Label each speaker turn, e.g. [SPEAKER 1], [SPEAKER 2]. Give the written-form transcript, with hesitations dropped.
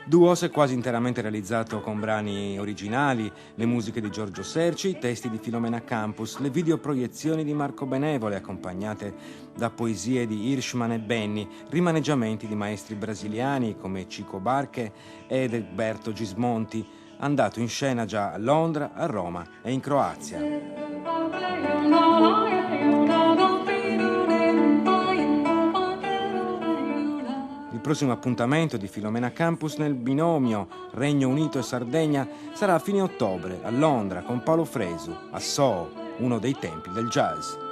[SPEAKER 1] Duo si è quasi interamente realizzato con brani originali, le musiche di Giorgio Serci, i testi di Filomena Campus, le videoproiezioni di Marco Benevole accompagnate da poesie di Hirschman e Benni, rimaneggiamenti di maestri brasiliani come Chico Barche ed Egberto Gismonti, andato in scena già a Londra, a Roma e in Croazia. Il prossimo appuntamento di Filomena Campus nel binomio Regno Unito e Sardegna sarà a fine ottobre a Londra con Paolo Fresu, a Soho, uno dei templi del jazz.